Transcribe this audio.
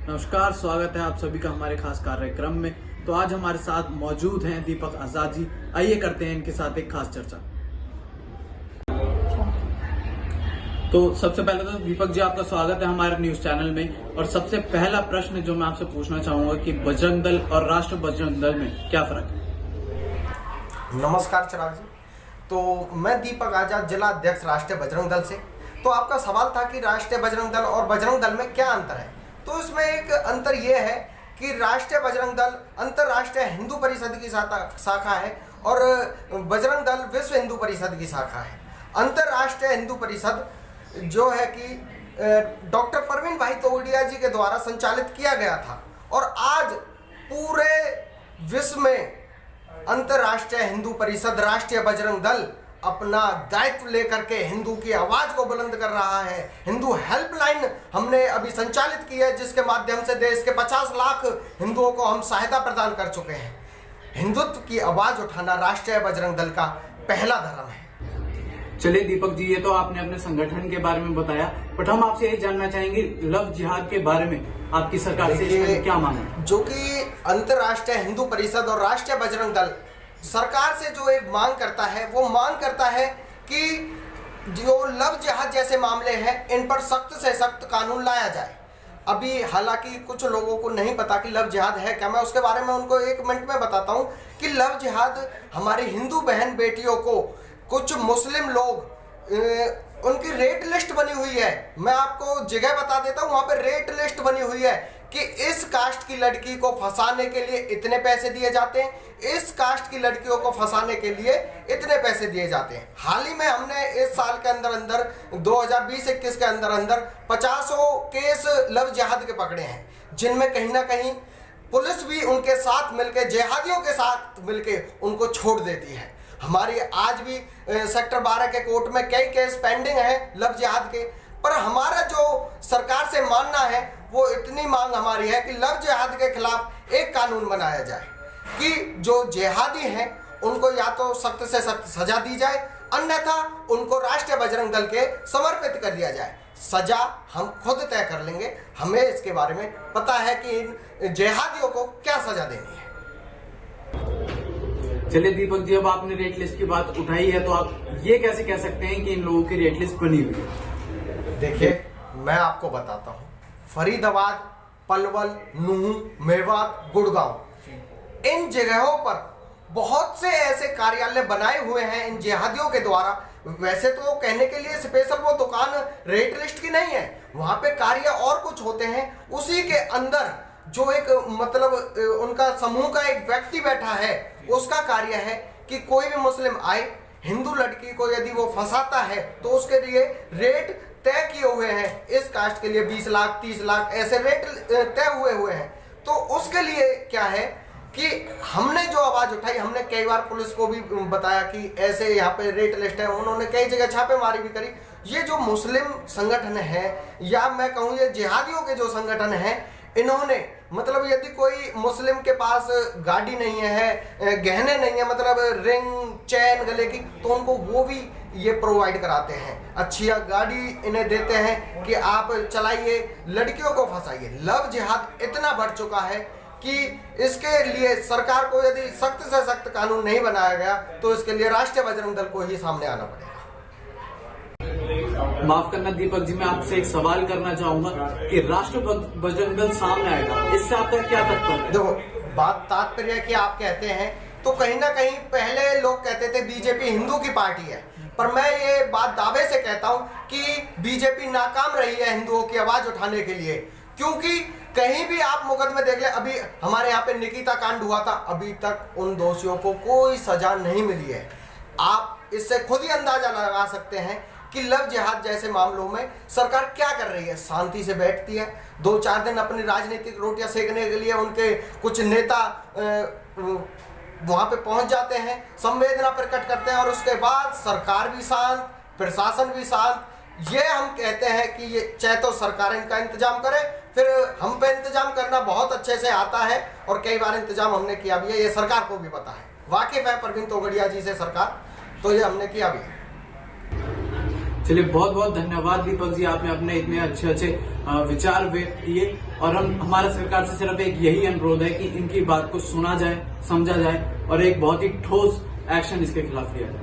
नमस्कार, स्वागत है आप सभी का हमारे खास कार्यक्रम में। तो आज हमारे साथ मौजूद हैं दीपक आजाद जी। आइए करते हैं इनके साथ एक खास चर्चा। तो सबसे पहले तो दीपक जी आपका स्वागत है हमारे न्यूज चैनल में। और सबसे पहला प्रश्न जो मैं आपसे पूछना चाहूंगा कि बजरंग दल और राष्ट्र बजरंग दल में क्या फर्क है? नमस्कार चिराग जी। तो मैं दीपक आजाद, जिला अध्यक्ष राष्ट्रीय बजरंग दल से। तो आपका सवाल था कि राष्ट्रीय बजरंग दल और बजरंग दल में क्या अंतर है। तो इसमें एक अंतर यह है कि राष्ट्रीय बजरंग दल अंतर्राष्ट्रीय हिंदू परिषद की शाखा है और बजरंग दल विश्व हिंदू परिषद की शाखा है। अंतर्राष्ट्रीय हिंदू परिषद जो है कि डॉक्टर परवीन भाई तोगड़िया जी के द्वारा संचालित किया गया था और आज पूरे विश्व में अंतर्राष्ट्रीय हिंदू परिषद राष्ट्रीय बजरंग दल अपना दायित्व लेकर के हिंदू की आवाज को बुलंद कर रहा है। हिंदू हेल्पलाइन हमने अभी संचालित की है, जिसके माध्यम से देश के 50 लाख हिंदुओं को हम सहायता प्रदान कर चुके हैं। हिंदुत्व की आवाज उठाना राष्ट्रीय बजरंग दल का पहला धर्म है। चलिए दीपक जी, ये तो आपने अपने संगठन के बारे में बताया, बट हम आपसे ये जानना चाहेंगे लव जिहाद के बारे में आपकी सरकार से इसमें क्या मांग है? जो कि अंतर्राष्ट्रीय हिंदू परिषद और राष्ट्रीय बजरंग दल सरकार से जो एक मांग करता है, वो मांग करता है कि जो लव जिहाद जैसे मामले हैं इन पर सख्त से सख्त कानून लाया जाए। अभी हालांकि कुछ लोगों को नहीं पता कि लव जिहाद है क्या। मैं उसके बारे में उनको 1 मिनट में बताता हूँ कि लव जिहाद हमारी हिंदू बहन बेटियों को कुछ मुस्लिम लोग उनकी रेट लिस्ट बनी हुई है। मैं आपको जगह बता देता हूँ, वहाँ पे रेट लिस्ट बनी हुई है कि इस कास्ट की लड़की को फंसाने के लिए इतने पैसे दिए जाते हैं, इस कास्ट की लड़कियों को फंसाने के लिए इतने पैसे दिए जाते हैं। हाल ही में हमने इस साल के अंदर 2020-21 के अंदर 50 केस लव जिहाद के पकड़े हैं, जिनमें कहीं ना कहीं पुलिस भी उनके साथ मिलकर, जिहादियों के साथ मिलकर उनको छोड़ देती है। हमारी आज भी सेक्टर 12 के कोर्ट में कई केस पेंडिंग है लव जिहाद के। पर हमारा जो सरकार से मानना है, वो इतनी मांग हमारी है कि लव जिहाद के खिलाफ एक कानून बनाया जाए कि जो जिहादी हैं उनको या तो सख्त से सख्त सजा दी जाए, अन्यथा उनको राष्ट्रीय बजरंग दल के समर्पित कर दिया जाए। सजा हम खुद तय कर लेंगे, हमें इसके बारे में पता है कि इन जिहादियों को क्या सजा देनी है। चलिए दीपक जी, अब आपने रेट लिस्ट की बात उठाई है, तो आप ये कैसे कह सकते हैं कि इन लोगों की रेट लिस्ट बनी हुई है? देखिए, मैं आपको बताता हूँ, फरीदाबाद, पलवल, नूह, मेवात, गुड़गांव, इन जगहों पर बहुत से ऐसे कार्यालय बनाए हुए हैं इन जिहादियों के द्वारा। वैसे तो कहने के लिए स्पेशल वो दुकान रेट लिस्ट की नहीं है, वहां पे कार्य और कुछ होते हैं। उसी के अंदर जो एक मतलब उनका समूह का एक व्यक्ति बैठा है, उसका कार्य है कि कोई भी मुस्लिम आए, हिंदू लड़की को यदि वो फंसाता है तो उसके लिए रेट तय किए हुए हैं। इस कास्ट के लिए 20 लाख, 30 लाख ऐसे रेट तय हुए हैं। तो उसके लिए क्या है कि हमने जो आवाज उठाई, हमने कई बार पुलिस को भी बताया कि ऐसे यहाँ पे रेट लिस्ट है। उन्होंने कई जगह छापेमारी भी करी। ये जो मुस्लिम संगठन है, या मैं कहूँ ये जिहादियों के जो संगठन है, इन्होंने मतलब यदि कोई मुस्लिम के पास गाड़ी नहीं है, गहने नहीं है, मतलब रिंग, चैन गले की, तो उनको वो भी ये प्रोवाइड कराते हैं। अच्छी गाड़ी इन्हें देते हैं कि आप चलाइए, लड़कियों को फंसाइए। लव जिहाद इतना बढ़ चुका है कि इसके लिए सरकार को यदि सख्त से सख्त कानून नहीं बनाया गया तो इसके लिए राष्ट्रीय बजरंग दल को ही सामने आना पड़ेगा। माफ करना दीपक जी, मैं आपसे एक सवाल करना चाहूंगा कि राष्ट्र बजरंग दल सामने आएगा, इससे आपका क्या तात्पर्य है? देखो, बात तात्पर्य कि आप कहते हैं तो कहीं ना कहीं पहले लोग कहते थे बीजेपी हिंदू की पार्टी है, पर मैं ये बात दावे से कहता हूं कि बीजेपी नाकाम रही है हिंदुओं की आवाज उठाने के लिए। क्योंकि कहीं भी आप मुकदमे देख ले, अभी हमारे यहाँ पे निकिता कांड हुआ था, अभी तक उन दोषियों को कोई सजा नहीं मिली है। आप इससे खुद ही अंदाजा लगा सकते हैं कि लव जिहाद जैसे मामलों में सरकार क्या कर रही है। शांति से बैठती है, 2-4 दिन अपनी राजनीतिक रोटियां सेकने के लिए उनके कुछ नेता वहां पे पहुंच जाते हैं, संवेदना प्रकट करते हैं, और उसके बाद सरकार भी शांत, प्रशासन भी शांत। ये हम कहते हैं कि ये चाहे तो सरकार इनका इंतजाम करे, फिर हम पे इंतजाम करना बहुत अच्छे से आता है और कई बार इंतजाम हमने किया भी है, ये सरकार को भी पता है। वाकिफ है परवीन तोगड़िया जी से सरकार, तो ये हमने किया भी है। चलिए, बहुत बहुत धन्यवाद दीपक जी, आपने अपने इतने अच्छे अच्छे विचार व्यक्त किए। और हमारा सरकार से सिर्फ एक यही अनुरोध है कि इनकी बात को सुना जाए, समझा जाए और एक बहुत ही ठोस एक्शन इसके खिलाफ लिया जाए।